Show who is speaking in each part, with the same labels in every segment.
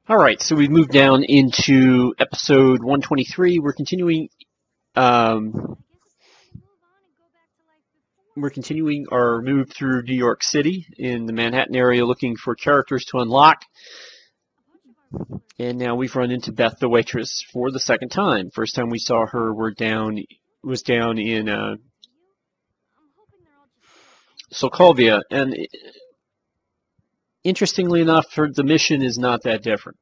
Speaker 1: Alright, so we've moved down into episode 123. Um, we're continuing our move through New York City in the Manhattan area looking for characters to unlock. And now we've run into Beth the waitress for the second time. First time we saw her was down in Sokovia, and interestingly enough, the mission is not that different.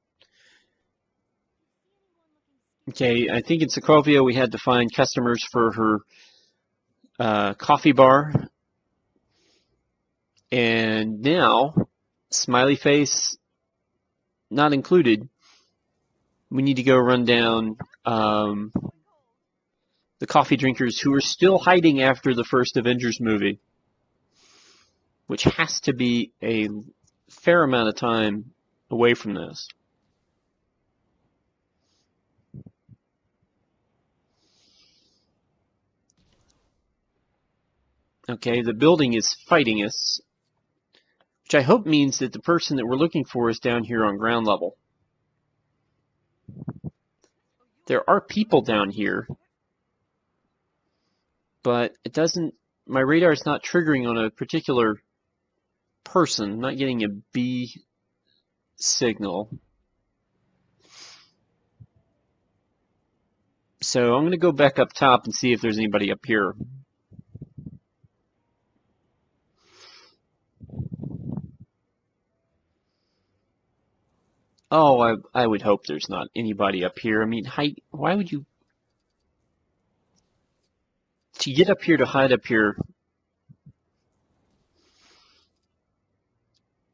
Speaker 1: Okay, I think in Sokovia we had to find customers for her coffee bar, and now, smiley face not included, we need to go run down the coffee drinkers who are still hiding after the first Avengers movie, which has to be a fair amount of time away from this. Okay, the building is fighting us, which I hope means that the person that we're looking for is down here on ground level. There are people down here, but it doesn't, my radar is not triggering on a particular person. I'm not getting a B signal. So I'm going to go back up top and see if there's anybody up here. Oh, I would hope there's not anybody up here. I mean, why would you... To get up here to hide up here,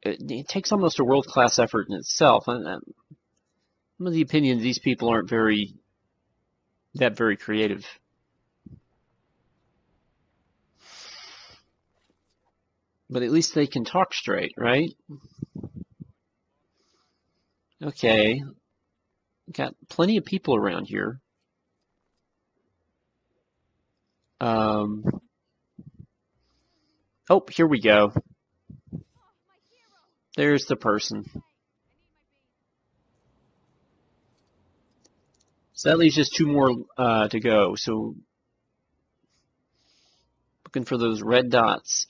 Speaker 1: it takes almost a world-class effort in itself. I'm of the opinion these people aren't very creative. But at least they can talk straight, right? Okay. Got plenty of people around here. Oh, here we go. There's the person. So that leaves just two more to go. So looking for those red dots.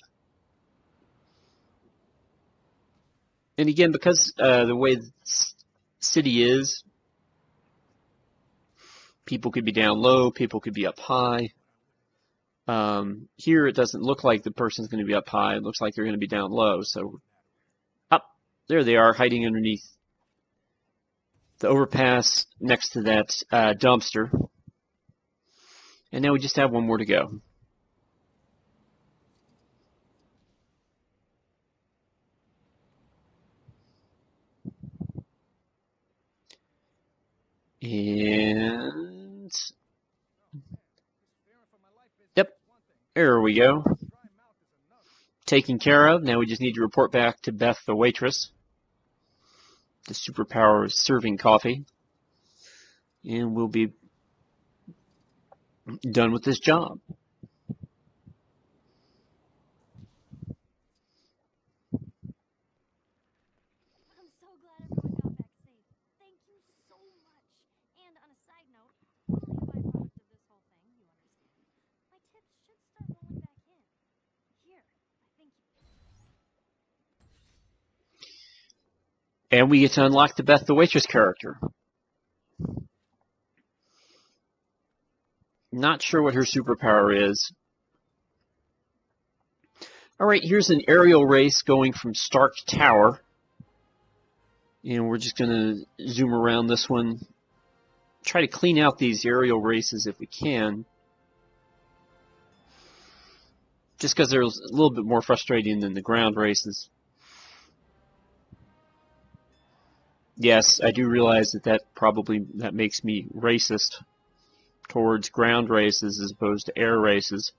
Speaker 1: And again, because the way the city is, people could be down low, people could be up high. Here it doesn't look like the person's going to be up high. It looks like they're going to be down low. So up there they are, hiding underneath the overpass next to that dumpster. And now we just have one more to go. And yep, there we go. Taken care of. Now we just need to report back to Beth the waitress. The superpower of serving coffee. And we'll be done with this job.
Speaker 2: I'm so glad everyone got back safe. Thank you so much. And on a side note, only a byproduct of this whole thing, you understand. My tips should start rolling back in. Here, thank you.
Speaker 1: And we get to unlock the Beth the waitress character. Not sure what her superpower is. Alright, here's an aerial race going from Stark Tower. And we're just going to zoom around this one. Try to clean out these aerial races if we can. Just because they're a little bit more frustrating than the ground races. Yes, I do realize that makes me racist towards ground races as opposed to air races.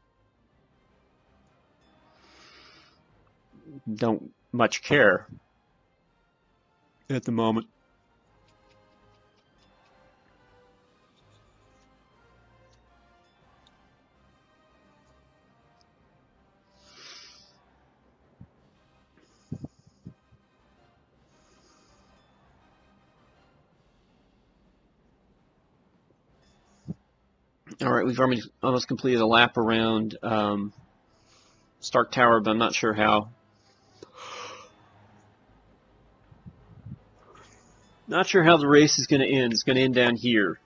Speaker 1: Don't much care at the moment. Alright, we've almost completed a lap around Stark Tower, but I'm not sure how. Not sure how the race is going to end. It's going to end down here.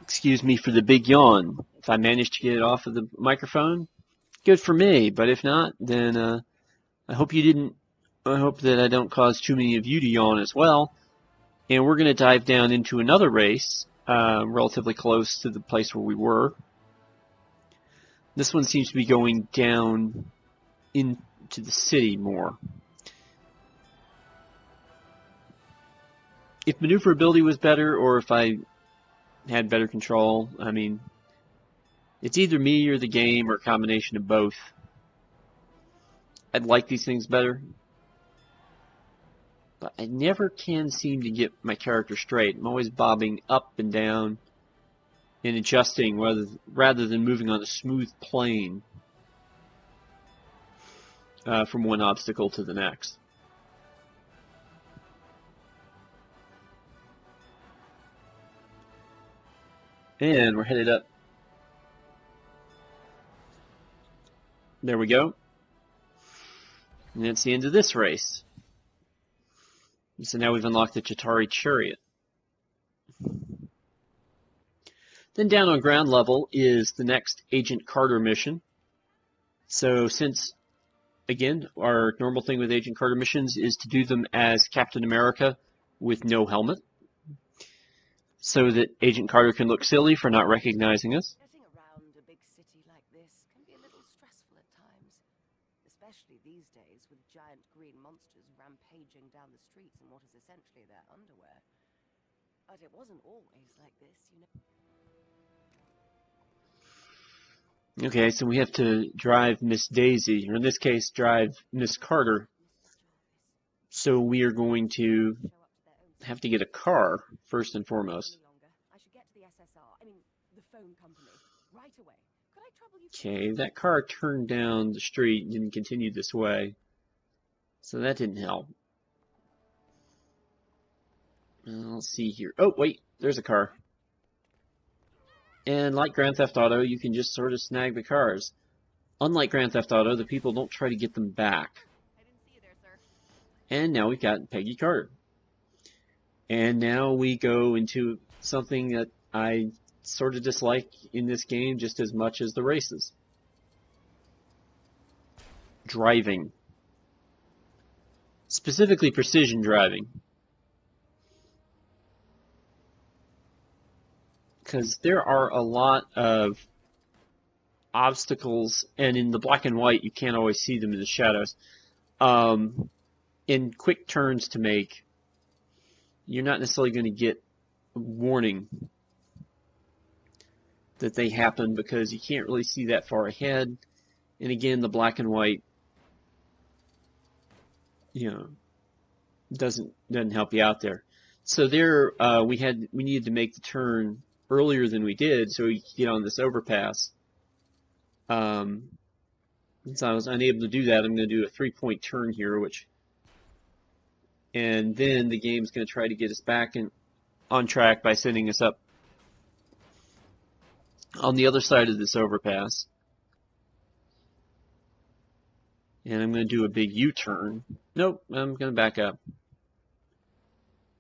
Speaker 1: Excuse me for the big yawn. If I manage to get it off of the microphone, good for me. But if not, then I hope you didn't. I hope that I don't cause too many of you to yawn as well. And we're going to dive down into another race, relatively close to the place where we were. This one seems to be going down into the city more. If maneuverability was better, or if I had better control, I mean, it's either me or the game, or a combination of both. I'd like these things better, but I never can seem to get my character straight. I'm always bobbing up and down and adjusting rather than moving on a smooth plane from one obstacle to the next. And we're headed up. There we go. And that's the end of this race. So now we've unlocked the Chitauri Chariot. Then down on ground level is the next Agent Carter mission. So since, again, our normal thing with Agent Carter missions is to do them as Captain America with no helmet, so that Agent Carter can look silly for not recognizing us.
Speaker 3: Getting around a big city like this can be a little stressful at times, especially these days with giant green monsters rampaging down the streets in what is essentially their underwear. But it wasn't always like this, you know.
Speaker 1: Okay, so we have to drive Miss Daisy, or in this case, drive Miss Carter. So we are going to have to get a car, first and foremost.
Speaker 3: I should get to the SSR, I mean, the phone company, right away. Could I trouble you?
Speaker 1: Okay, that car turned down the street and didn't continue this way. So that didn't help. Let's see here. Oh, wait, there's a car. And like Grand Theft Auto, you can just sort of snag the cars. Unlike Grand Theft Auto, the people don't try to get them back.
Speaker 2: I didn't see you there, sir.
Speaker 1: And now we've got Peggy Carter. And now we go into something that I sort of dislike in this game just as much as the races. Driving. Specifically precision driving. Because there are a lot of obstacles, and in the black and white you can't always see them in the shadows. In quick turns to make, you're not necessarily going to get a warning that they happen because you can't really see that far ahead. And again, the black and white, doesn't help you out there. So there, we needed to make the turn earlier than we did, so we could get on this overpass. Since I was unable to do that, I'm going to do a 3-point turn here, and then the game's going to try to get us back on track by sending us up on the other side of this overpass. And I'm going to do a big U-turn. Nope, I'm going to back up. I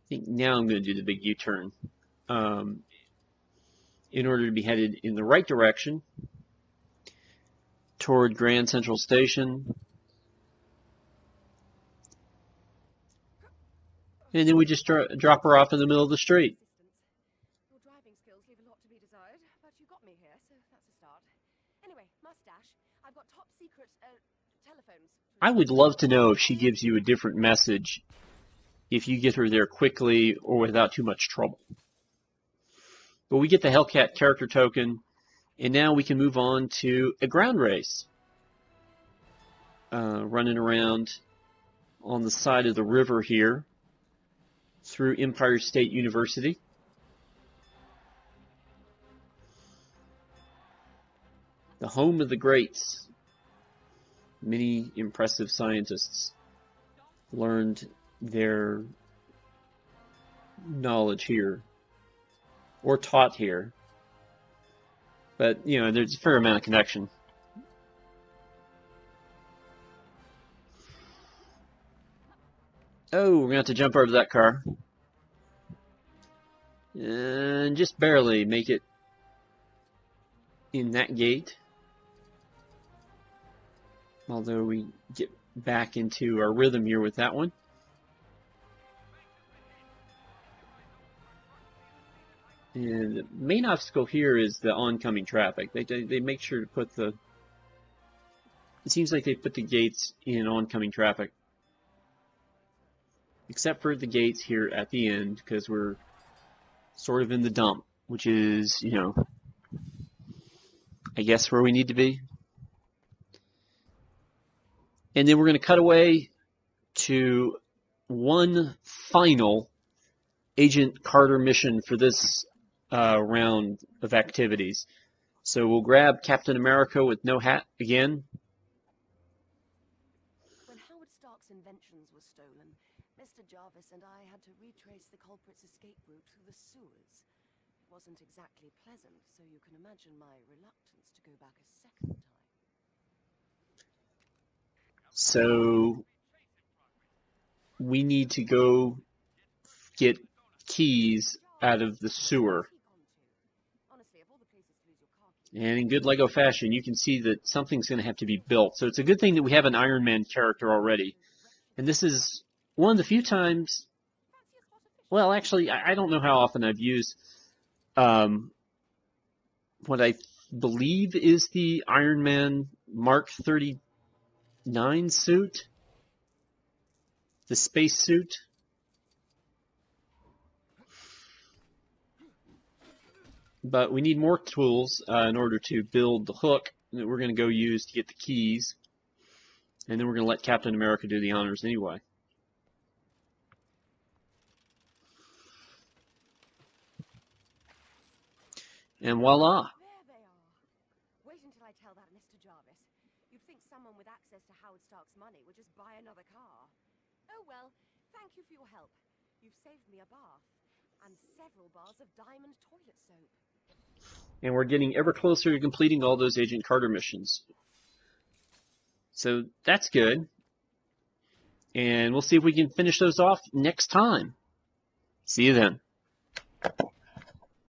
Speaker 1: think now I'm going to do the big U-turn in order to be headed in the right direction toward Grand Central Station. And then we just drop her off in the middle of the street.
Speaker 3: Your driving skills leave a lot to be desired, but you got me here, so that's a start. Anyway, mustache. I've got top secret telephones.
Speaker 1: I would love to know if she gives you a different message if you get her there quickly or without too much trouble. But we get the Hellcat character token, and now we can move on to a ground race. Running around on the side of the river here through Empire State University. The home of the greats. Many impressive scientists learned their knowledge here, or taught here. But, you know, there's a fair amount of connection. Oh, we're going to have to jump over that car. And just barely make it in that gate. Although we get back into our rhythm here with that one. And the main obstacle here is the oncoming traffic. They make sure to put the... It seems like they put the gates in oncoming traffic. Except for the gates here at the end, because we're sort of in the dump, which is, you know, I guess where we need to be. And then we're going to cut away to one final Agent Carter mission for this round of activities. So we'll grab Captain America with no hat again.
Speaker 3: When Howard Stark's inventions were stolen, Mr. Jarvis and I had to retrace the culprit's escape route through the sewers. It wasn't exactly pleasant, so you can imagine my reluctance to go back a second time.
Speaker 1: So we need to go get keys out of the sewer. And in good Lego fashion, you can see that something's going to have to be built. So it's a good thing that we have an Iron Man character already. And this is one of the few times... Well, actually, I don't know how often I've used what I believe is the Iron Man Mark 39 suit. The space suit. But we need more tools in order to build the hook that we're going to go use to get the keys. And then we're going to let Captain America do the honors anyway. And voila!
Speaker 3: There they are. Wait until I tell that Mr. Jarvis. You'd think someone with access to Howard Stark's money would just buy another car. Oh well, thank you for your help. You've saved me a bath. And several bars of diamond toilet soap.
Speaker 1: And we're getting ever closer to completing all those Agent Carter missions. So that's good. And we'll see if we can finish those off next time. See you then.